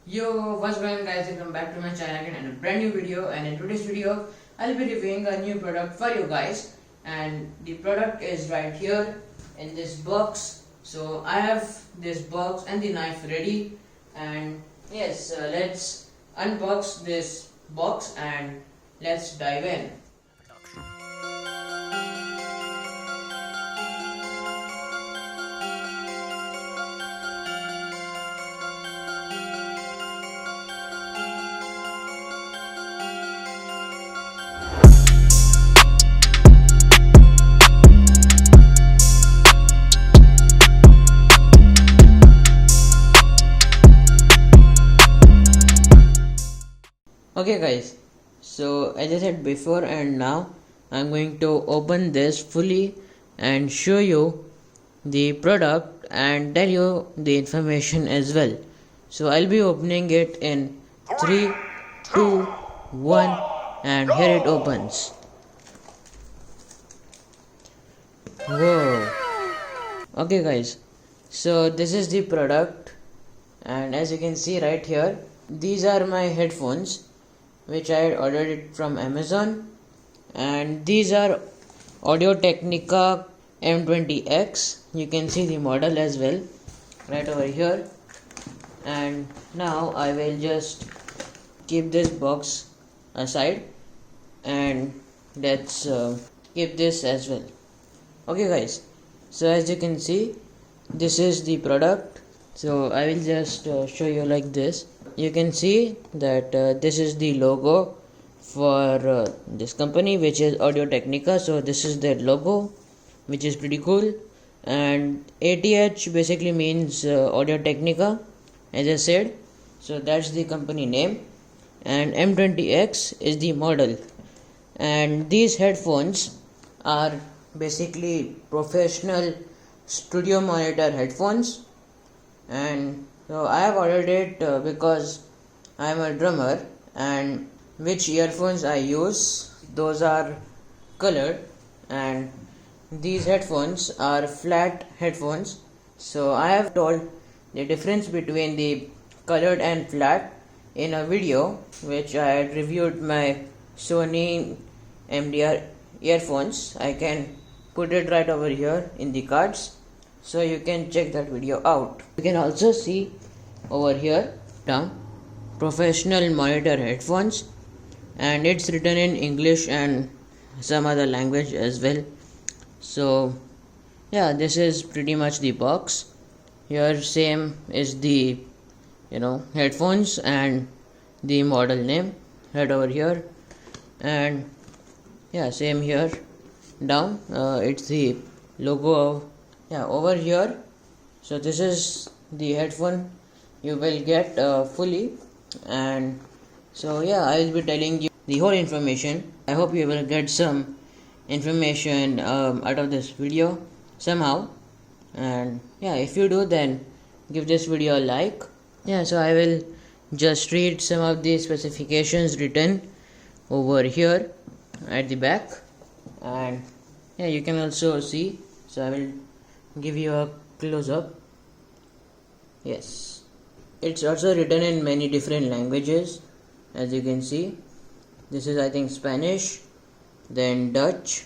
Yo, what's going on guys, welcome back to my channel again and a brand new video, and in today's video I'll be reviewing a new product for you guys, and the product is right here in this box. So I have this box and the knife ready, and yes, let's unbox this box and let's dive in. Okay guys, so as I said before, and now I'm going to open this fully and show you the product and tell you the information as well. So I'll be opening it in 3, 2, 1, and here it opens. Whoa. Okay guys, so this is the product, and as you can see right here, these are my headphones which I had ordered it from Amazon, and these are Audio Technica M20X. You can see the model as well right over here. And now I will just keep this box aside and let's keep this as well. Okay guys, so as you can see, this is the product. So I will just show you like this. You can see that this is the logo for this company, which is Audio Technica. So this is their logo, which is pretty cool. And ATH basically means Audio Technica, as I said. So that's the company name, and M20X is the model. And these headphones are basically professional studio monitor headphones. And so I have ordered it because I am a drummer, and which earphones I use, those are colored, and these headphones are flat headphones. So I have told the difference between the colored and flat in a video which I had reviewed my Sony MDR earphones. I can put it right over here in the cards, so you can check that video out. You can also see over here down, professional monitor headphones, and it's written in English and some other language as well. So yeah, this is pretty much the box. Here same is the headphones and the model name right over here, and yeah, same here down, it's the logo of over here. So this is the headphone you will get fully, and so yeah, I will be telling you the whole information. I hope you will get some information out of this video somehow, and yeah, if you do, then give this video a like. Yeah, so I will just read some of the specifications written over here at the back, and yeah, you can also see. So I will give you a close-up. Yes, it's also written in many different languages, as you can see. This is, I think, Spanish, then Dutch,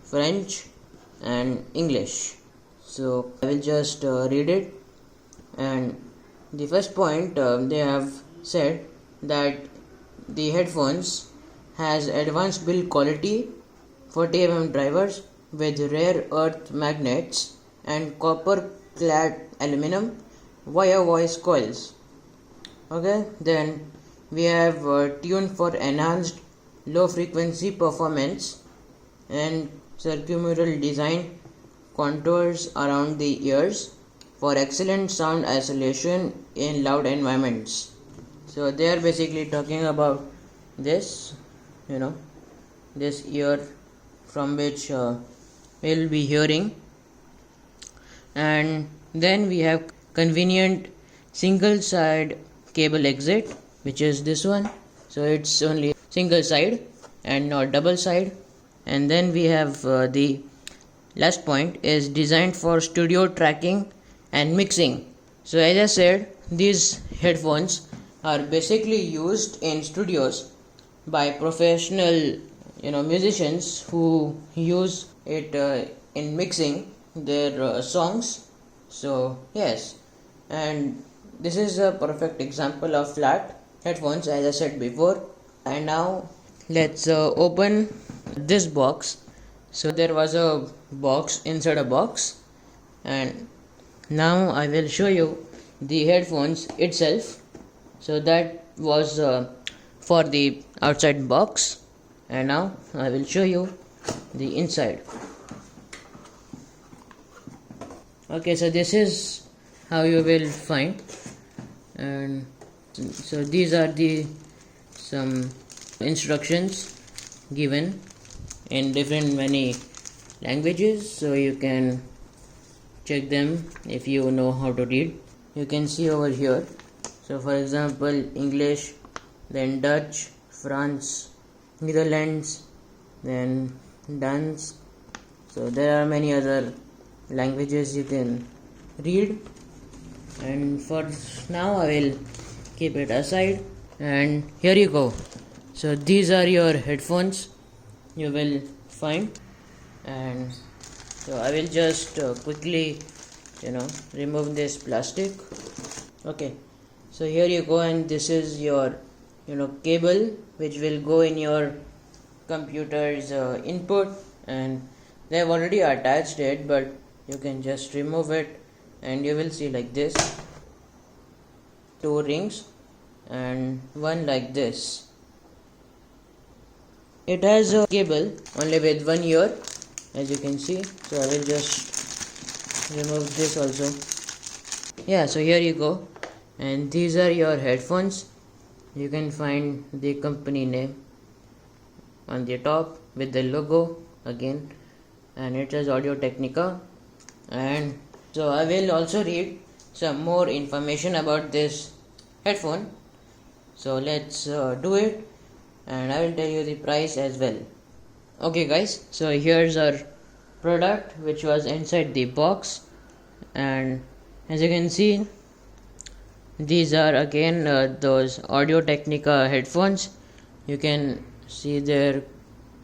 French, and English. So I will just read it. And the first point, they have said that the headphones has advanced build quality, 40mm drivers with rare earth magnets and copper clad aluminum via voice coils. Okay, then we have tuned for enhanced low frequency performance and circumaural design contours around the ears for excellent sound isolation in loud environments. So they are basically talking about this, this ear from which we'll be hearing. And then we have convenient single side cable exit, which is this one. So it's only single side and not double side. And then we have the last point is designed for studio tracking and mixing. So as I said, these headphones are basically used in studios by professional musicians who use it in mixing their songs. So yes, and this is a perfect example of flat headphones, as I said before. And now let's open this box. So there was a box inside a box, and now I will show you the headphones itself. So that was for the outside box, and now I will show you the inside. Okay, so this is how you will find, and so these are the some instructions given in different many languages, so you can check them if you know how to read. You can see over here, so for example, English, then Dutch, France, Netherlands, then Dance. So there are many other languages you can read, and for now I will keep it aside. And here you go. So these are your headphones you will find, and so I will just quickly remove this plastic. Okay, so here you go, and this is your cable which will go in your computer's input, and they have already attached it, but you can just remove it, and you will see like this, two rings and one like this. It has a cable only with one ear, as you can see. So I will just remove this also. Yeah, so here you go, and these are your headphones. You can find the company name on the top with the logo again, and it says Audio Technica. And so I will also read some more information about this headphone. So let's do it, and I will tell you the price as well. Okay guys, so here's our product which was inside the box, and as you can see, these are again those Audio Technica headphones. You can see their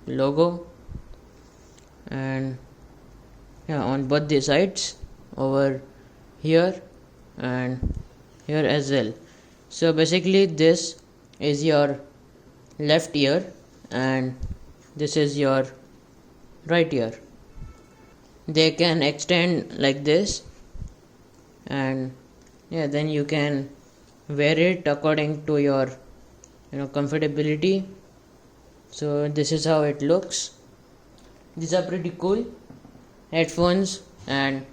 logo, and yeah, on both the sides, over here and here as well. So basically this is your left ear, and this is your right ear. They can extend like this, and yeah, then you can wear it according to your comfortability. So this is how it looks. These are pretty cool headphones, and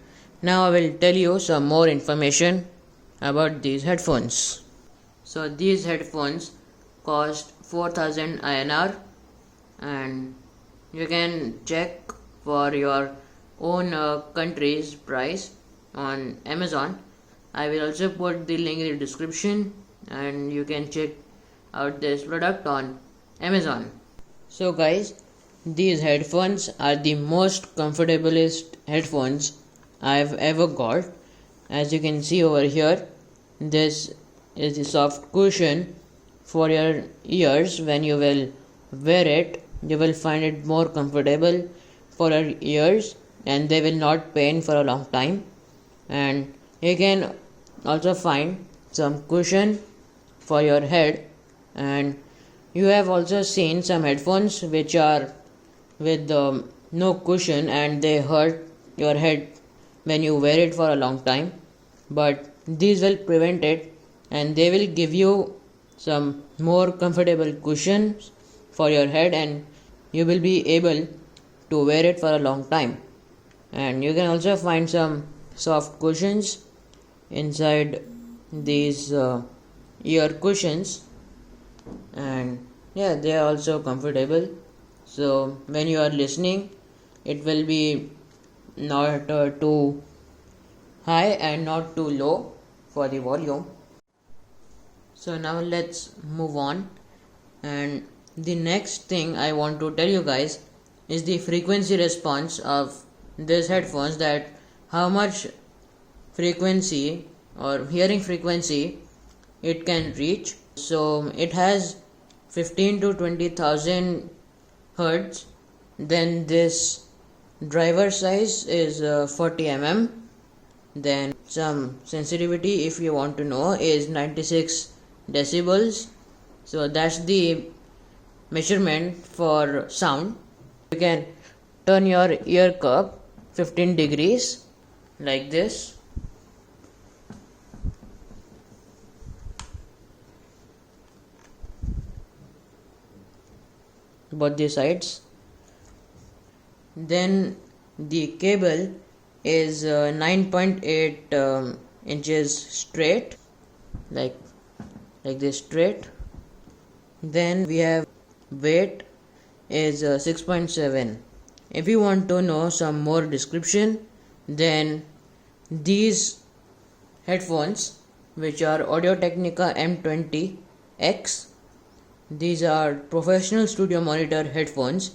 now I will tell you some more information about these headphones. So these headphones cost 4000 INR, and you can check for your own country's price on Amazon. I will also put the link in the description, and you can check out this product on Amazon. So guys, these headphones are the most comfortablest headphones I've ever got. As you can see over here, this is the soft cushion for your ears. When you will wear it, you will find it more comfortable for your ears, and they will not pain for a long time. And you can also find some cushion for your head, and you have also seen some headphones which are with no cushion, and they hurt your head when you wear it for a long time. But these will prevent it, and they will give you some more comfortable cushions for your head, and you will be able to wear it for a long time. And you can also find some soft cushions inside these ear cushions, and yeah, they are also comfortable. So when you are listening, it will be not too high and not too low for the volume. So now let's move on, and the next thing I want to tell you guys is the frequency response of these headphones, that how much frequency or hearing frequency it can reach. So it has 15 to 20,000 hertz. Then this driver size is 40 mm. Then some sensitivity, if you want to know, is 96 decibels. So that's the measurement for sound. You can turn your ear cup 15 degrees like this. Both the sides. Then the cable is 9.8 inches straight, like this straight. Then we have weight is 6.7. If you want to know some more description, then these headphones, which are Audio Technica M20X, these are professional studio monitor headphones,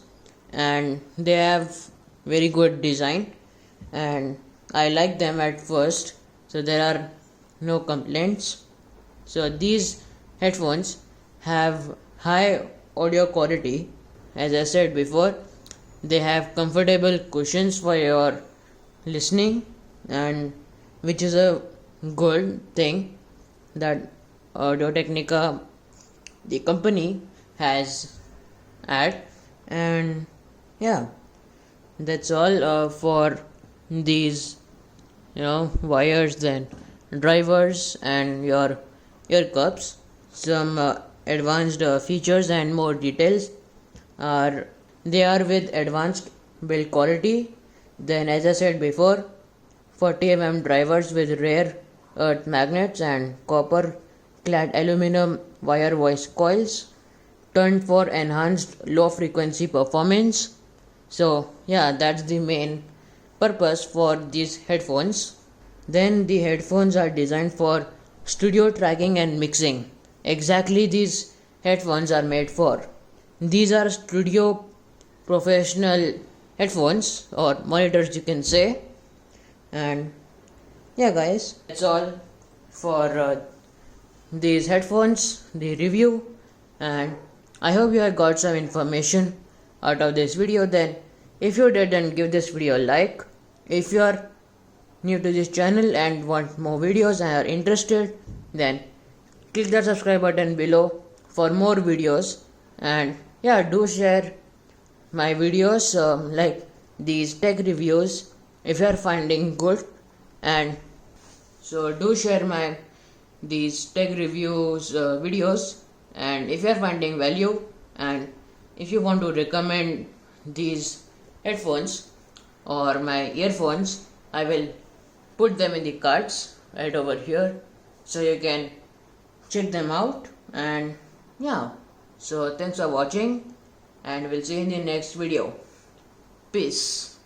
and they have very good design, and I like them at first, so there are no complaints. So these headphones have high audio quality. As I said before, they have comfortable cushions for your listening, and which is a good thing that Audio Technica, the company, has had. And yeah, that's all for these wires and drivers and your ear cups. Some advanced features and more details are with advanced build quality. Then, as I said before, 40 mm drivers with rare earth magnets and copper clad aluminum wire voice coils, turned for enhanced low frequency performance. So yeah, that's the main purpose for these headphones. Then the headphones are designed for studio tracking and mixing. Exactly, these headphones are made for. These are studio professional headphones or monitors, you can say. And yeah, guys, that's all for these headphones, the review, and I hope you have got some information out of this video. Then if you did, then give this video a like. If you are new to this channel and want more videos and are interested, then click that subscribe button below for more videos. And yeah, do share my videos, like these tech reviews, if you are finding good. And so do share these tech reviews videos, and if you are finding value, and if you want to recommend these headphones or my earphones, I will put them in the cards right over here, so you can check them out. And yeah, so thanks for watching, and we'll see you in the next video. Peace.